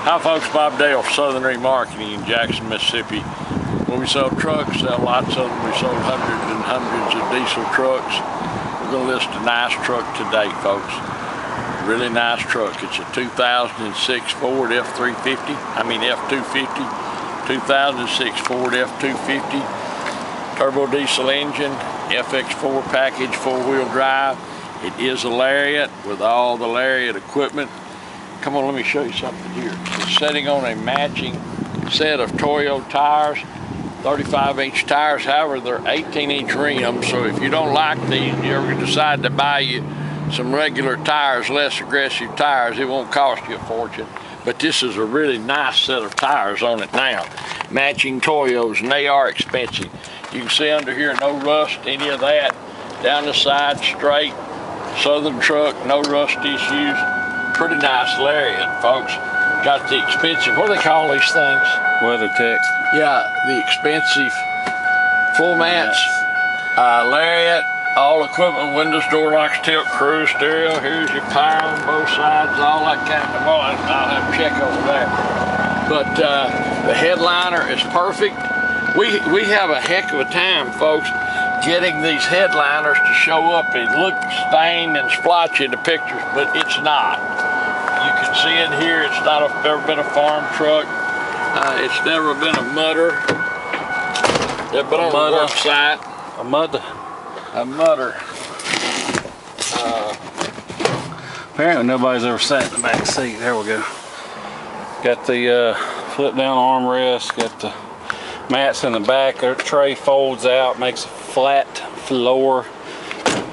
Hi folks, Bob Dale, Southern Remarketing in Jackson, Mississippi. When we sell trucks, sell lots of them. We sold hundreds and hundreds of diesel trucks. We're going to list a nice truck today, folks. Really nice truck. It's a 2006 Ford F250. 2006 Ford F250. Turbo diesel engine, FX4 package, 4-wheel drive. It is a Lariat with all the Lariat equipment. Come on, let me show you something here. It's sitting on a matching set of Toyo tires, 35-inch tires. However, they're 18-inch rims, so if you don't like these, you ever decide to buy you some regular tires, less aggressive tires, it won't cost you a fortune. But this is a really nice set of tires on it now. Matching Toyos, and they are expensive. You can see under here, no rust, any of that. Down the side, straight, Southern truck, no rust issues. Pretty nice Lariat, folks. Got the expensive, what do they call these things? WeatherTech. Yeah, the expensive full mats. Lariat, all equipment, windows, door locks, tilt, cruise, stereo. Here's your power on both sides, all that kind of, well, I'll have to check over there. But the headliner is perfect. We have a heck of a time, folks, getting these headliners to show up. It looks stained and splotchy in the pictures, but it's not. You can see it here. It's never been a farm truck. It's never been a mudder. They've been on the work site. A mudder. A mudder. Apparently nobody's ever sat in the back seat. There we go. Got the flip down armrest. Got the mats in the back. Their tray folds out, makes a flat floor.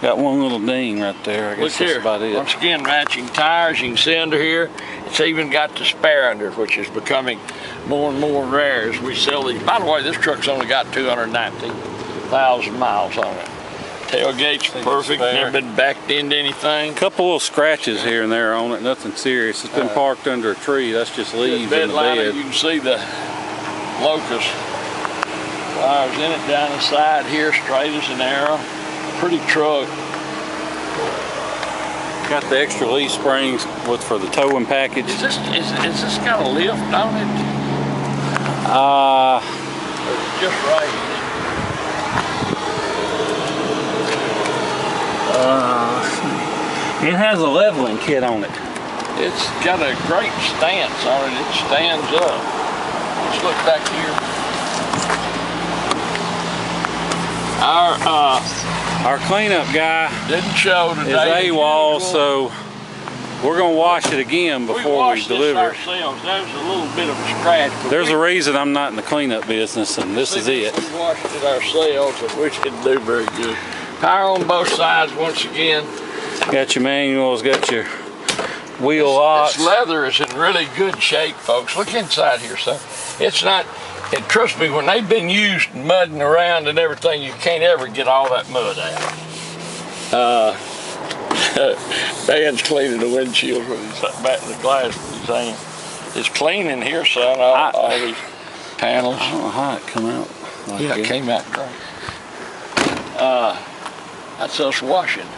Got one little ding right there. I guess Look that's here. about it. Once again, matching tires. You can see under here. It's even got the spare under, which is becoming more and more rare as we sell these. By the way, this truck's only got 219,000 miles on it. Tailgate's perfect. Never been backed into anything. Couple little scratches here and there on it. Nothing serious. It's been parked under a tree. That's just leaves in the bed. You can see the locust wires in it down the side here, straight as an arrow. Pretty truck. Got the extra leaf springs for the towing package. Is this got a lift on it? Just right. It has a leveling kit on it. It's got a great stance on it. It stands up. Let's look back here. Our cleanup guy didn't show today. Is AWOL, so we're gonna wash it again before we deliver. There's a little bit of a scratch. There's a reason I'm not in the cleanup business, and this is it. We washed it ourselves, and we didn't do very good. Power on both sides once again. Got your manuals, got your wheel locks. This leather is in really good shape, folks. Look inside here, son. It's not. And trust me, when they've been used mudding around and everything, you can't ever get all that mud out. Dan's cleaning the windshield with his back in the glass with his hand. It's clean in here, son, all these panels. I don't know how it come out. Like it came out great. That's us washing.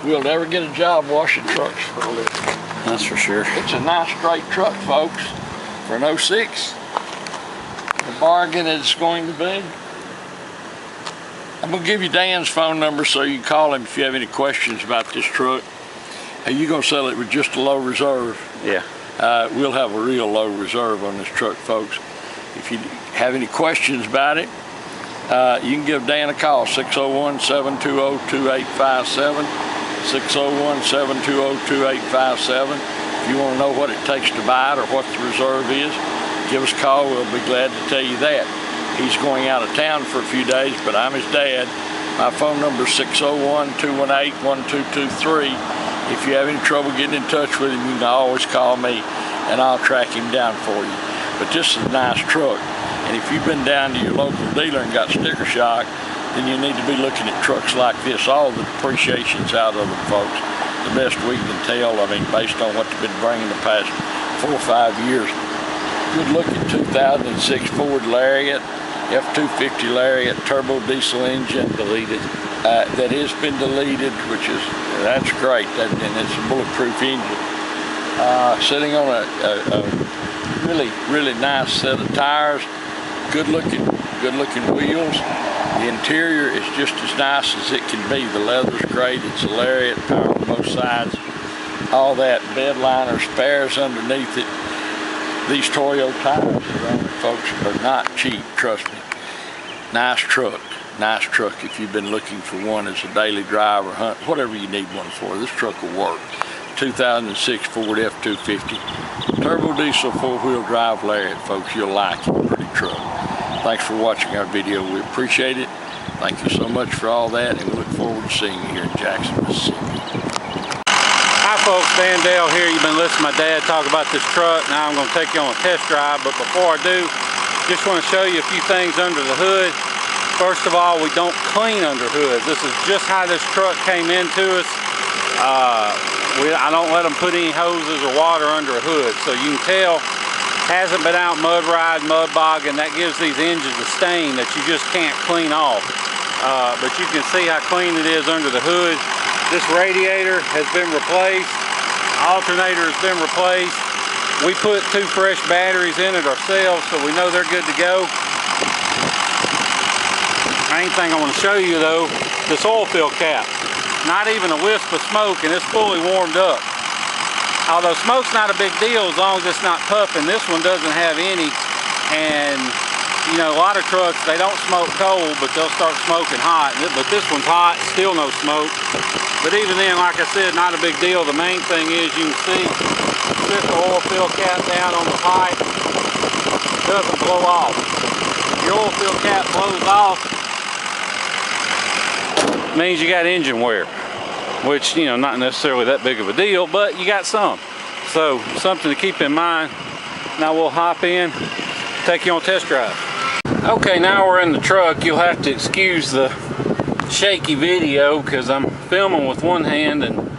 We'll never get a job washing trucks for a living. That's for sure. It's a nice straight truck, folks, for an 06. The bargain it's going to be. I'm going to give you Dan's phone number so you can call him if you have any questions about this truck. Hey, you're going to sell it with just a low reserve. Yeah. We'll have a real low reserve on this truck, folks. If you have any questions about it, you can give Dan a call, 601-720-2857, 601-720-2857. If you want to know what it takes to buy it or what the reserve is, give us a call. We'll be glad to tell you that. He's going out of town for a few days, but I'm his dad. My phone number is 601-218-1223. If you have any trouble getting in touch with him, you can always call me and I'll track him down for you. But this is a nice truck. And if you've been down to your local dealer and got sticker shock, then you need to be looking at trucks like this. All the depreciation's out of them, folks. The best we can tell, based on what they've been bringing the past 4 or 5 years. Good look at 2006 Ford Lariat, F250 Lariat, turbo diesel engine. Deleted. That has been deleted, that's great. And it's a bulletproof engine. sitting on a really nice set of tires. Good looking wheels. The interior is just as nice as it can be. The leather's great. It's a Lariat, power on both sides. All that, bed liner, spares underneath it. These Toyo tires that are on it, folks, are not cheap, trust me. Nice truck if you've been looking for one as a daily drive or hunt, whatever you need one for. This truck will work. 2006 Ford F250. Turbo diesel 4-wheel drive Lariat, folks. You'll like it. Pretty truck. Thanks for watching our video. We appreciate it. Thank you so much for all that, and we look forward to seeing you here in Jackson, Mississippi. Hi folks, Dan Dale here. You've been listening to my dad talk about this truck. Now I'm going to take you on a test drive, but before I do, just want to show you a few things under the hood. First of all, we don't clean under hoods. This is just how this truck came into us. I don't let them put any hoses or water under a hood, so you can tell hasn't been out mud ride, mud bog, and that gives these engines a stain that you just can't clean off. But you can see how clean it is under the hood. This radiator has been replaced. Alternator has been replaced. We put 2 fresh batteries in it ourselves, so we know they're good to go. Main thing I want to show you though, this oil fill cap. Not even a wisp of smoke, and it's fully warmed up. Although smoke's not a big deal as long as it's not puffing. This one doesn't have any, and you know, a lot of trucks, they don't smoke cold, but they'll start smoking hot. But this one's hot, still no smoke. But even then, like I said, not a big deal. The main thing is you can see, sit the oil fill cap down on the pipe, it doesn't blow off. If your oil fill cap blows off, it means you got engine wear, which, you know, not necessarily that big of a deal, but you got some. So something to keep in mind. Now we'll hop in, take you on a test drive. Okay, now we're in the truck. You'll have to excuse the shaky video because I'm filming with one hand and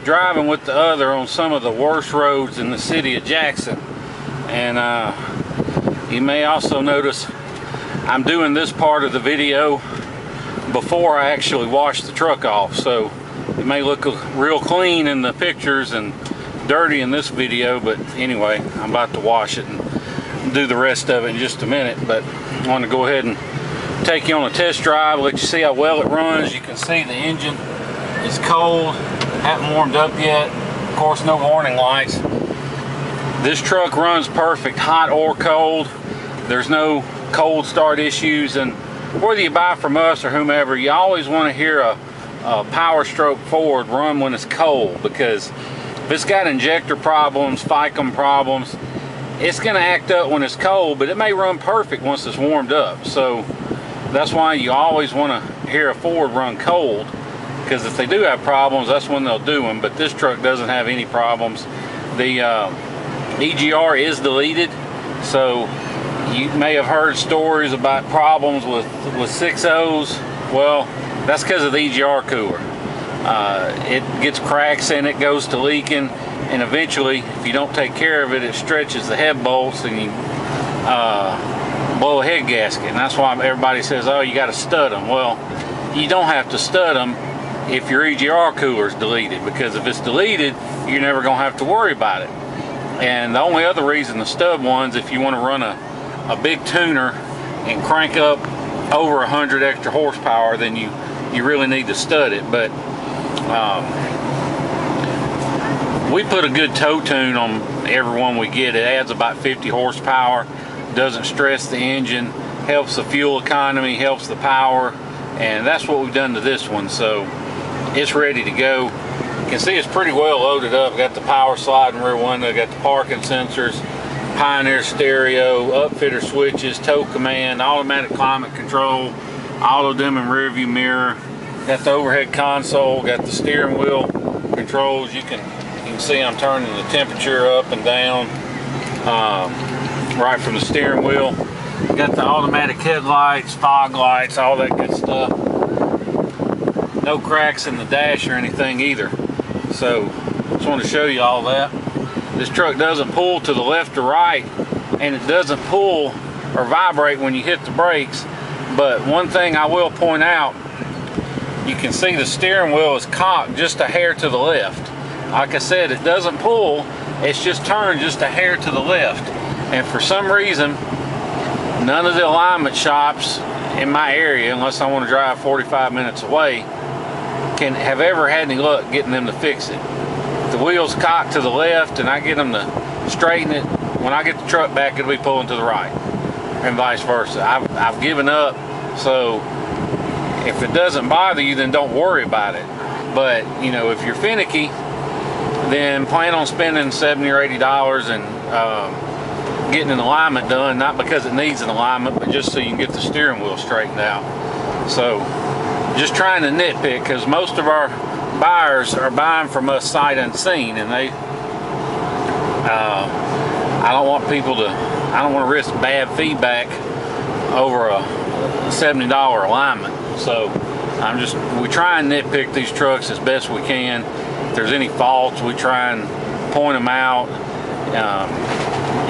driving with the other on some of the worst roads in the city of Jackson. And you may also notice I'm doing this part of the video before I actually wash the truck off, so it may look real clean in the pictures and dirty in this video, but anyway, I'm about to wash it and do the rest of it in just a minute. But I want to go ahead and take you on a test drive, let you see how well it runs. You can see the engine is cold, haven't warmed up yet. Of course, no warning lights. This truck runs perfect, hot or cold. There's no cold start issues, and whether you buy from us or whomever, you always want to hear a Power Stroke Ford run when it's cold, because if it's got injector problems, FICM problems, it's going to act up when it's cold, but it may run perfect once it's warmed up. So that's why you always want to hear a Ford run cold, because if they do have problems, that's when they'll do them. But this truck doesn't have any problems. The EGR is deleted, so you may have heard stories about problems with 6.0s. Well, that's because of the EGR cooler. It gets cracks in it, goes to leaking, and eventually, if you don't take care of it, it stretches the head bolts and you blow a head gasket. And that's why everybody says, oh, you got to stud them. Well, you don't have to stud them if your EGR cooler is deleted, because if it's deleted, you're never going to have to worry about it. And the only other reason to stud ones, if you want to run a big tuner and crank up over 100 extra horsepower, then you really need to stud it. But we put a good tow tune on every one we get. It adds about 50 horsepower, doesn't stress the engine, helps the fuel economy, helps the power, and that's what we've done to this one. So it's ready to go. You can see it's pretty well loaded up. Got the power sliding rear window, got the parking sensors, Pioneer stereo, upfitter switches, tow command, automatic climate control, auto dimming rear view mirror, got the overhead console, got the steering wheel controls. You can see I'm turning the temperature up and down right from the steering wheel. Got the automatic headlights, fog lights, all that good stuff. No cracks in the dash or anything either. So just want to show you all that. This truck doesn't pull to the left or right, and it doesn't pull or vibrate when you hit the brakes. But one thing I will point out, you can see the steering wheel is cocked just a hair to the left. Like I said, it doesn't pull, it's just turned just a hair to the left. And for some reason, none of the alignment shops in my area, unless I want to drive 45 minutes away, can have ever had any luck getting them to fix it. The wheel's cocked to the left and I get them to straighten it. When I get the truck back, it'll be pulling to the right, and vice versa. I've given up. So if it doesn't bother you, then don't worry about it. But you know, if you're finicky, then plan on spending $70 or $80 and getting an alignment done, not because it needs an alignment, but just so you can get the steering wheel straightened out. So just trying to nitpick, because most of our buyers are buying from us sight unseen, and they I don't want to risk bad feedback over a $70 alignment. So we try and nitpick these trucks as best we can. If there's any faults, we try and point them out.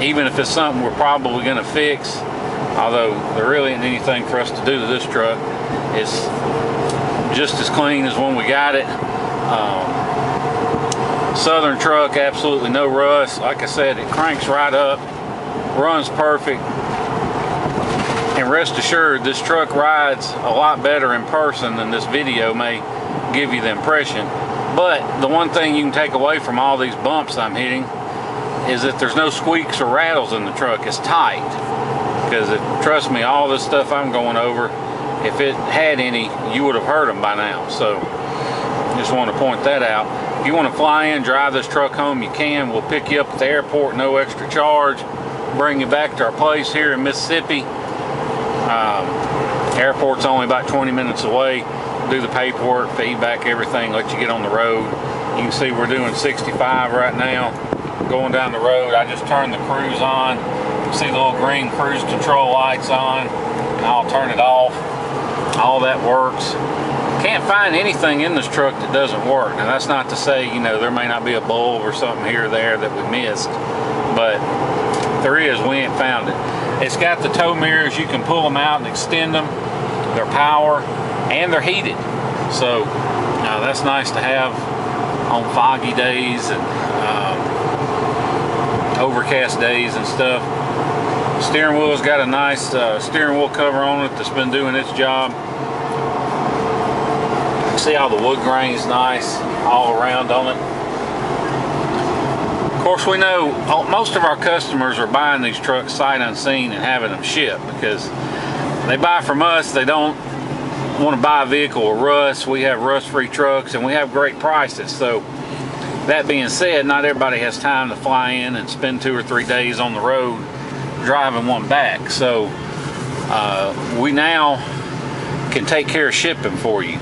Even if it's something we're probably going to fix, although there really isn't anything for us to do to this truck. It's just as clean as when we got it. Southern truck, absolutely no rust. Like I said, it cranks right up, runs perfect. And rest assured, this truck rides a lot better in person than this video may give you the impression. But the one thing you can take away from all these bumps I'm hitting is that there's no squeaks or rattles in the truck. It's tight. Because trust me, all this stuff I'm going over, if it had any, you would have heard them by now. So just want to point that out. If you want to fly in, drive this truck home, you can. We'll pick you up at the airport, no extra charge, bring you back to our place here in Mississippi. Airport's only about 20 minutes away. Do the paperwork, feedback, everything, let you get on the road. You can see we're doing 65 right now, going down the road. I just turned the cruise on. You see the little green cruise control lights on. I'll turn it off. All that works. Can't find anything in this truck that doesn't work. Now that's not to say, you know, there may not be a bulb or something here or there that we missed, but if there is, we ain't found it. It's got the tow mirrors. You can pull them out and extend them. They're power and they're heated. So that's nice to have on foggy days and overcast days and stuff. Steering wheel's got a nice steering wheel cover on it that's been doing its job. See how the wood grain's nice all around on it. Of course, we know most of our customers are buying these trucks sight unseen and having them shipped because they buy from us. They don't want to buy a vehicle with rust. We have rust-free trucks and we have great prices. So that being said, not everybody has time to fly in and spend 2 or 3 days on the road driving one back. So we now can take care of shipping for you.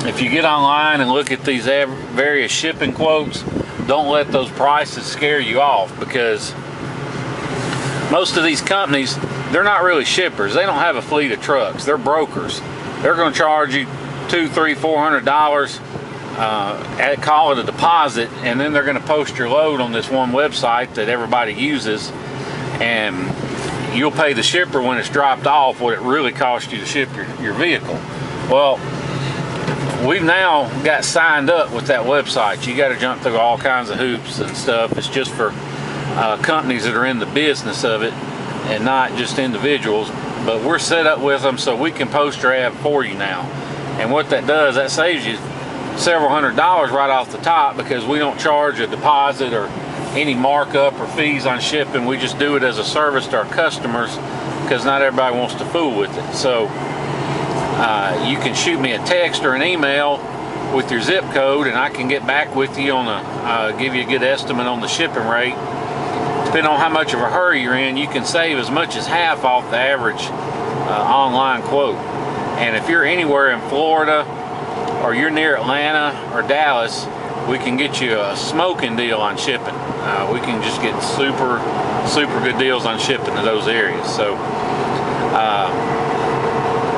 If you get online and look at these various shipping quotes, don't let those prices scare you off, because most of these companies, they're not really shippers. They don't have a fleet of trucks. They're brokers. They're going to charge you $200, $300, $400, call it a deposit, and then they're going to post your load on this one website that everybody uses, and you'll pay the shipper when it's dropped off what it really cost you to ship your vehicle. Well, we've now got signed up with that website. You got to jump through all kinds of hoops and stuff. It's just for companies that are in the business of it and not just individuals. But we're set up with them so we can post your ad for you now. And what that does, that saves you several $100 right off the top, because we don't charge a deposit or any markup or fees on shipping. We just do it as a service to our customers, because not everybody wants to fool with it. So you can shoot me a text or an email with your zip code, and I can get back with you on give you a good estimate on the shipping rate. Depending on how much of a hurry you're in, you can save as much as half off the average online quote. And if you're anywhere in Florida, or you're near Atlanta or Dallas, we can get you a smoking deal on shipping. We can just get super good deals on shipping to those areas. So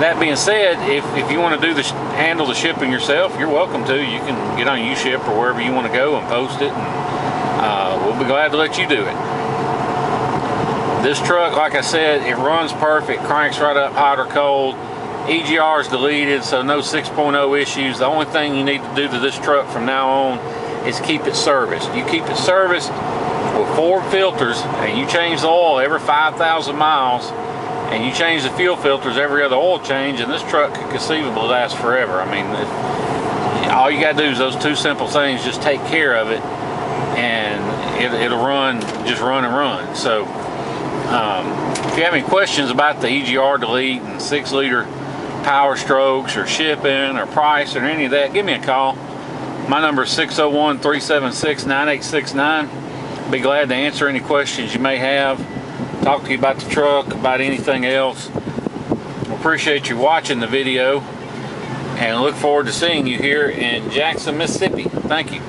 that being said, if you want to handle the shipping yourself, you're welcome to. You can get on UShip or wherever you want to go and post it, and we'll be glad to let you do it. This truck, like I said, it runs perfect, cranks right up hot or cold. EGR is deleted, so no 6.0 issues. The only thing you need to do to this truck from now on is keep it serviced. You keep it serviced, with 4 filters, and you change the oil every 5,000 miles, and you change the fuel filters every other oil change, and this truck could conceivably last forever. I mean, all you gotta do is those 2 simple things. Just take care of it, and it'll run, just run and run. So if you have any questions about the EGR delete and 6-liter power strokes or shipping or price or any of that, give me a call. My number is 601-376-9869. Be glad to answer any questions you may have, talk to you about the truck, about anything else. Appreciate you watching the video, and look forward to seeing you here in Jackson, Mississippi. Thank you.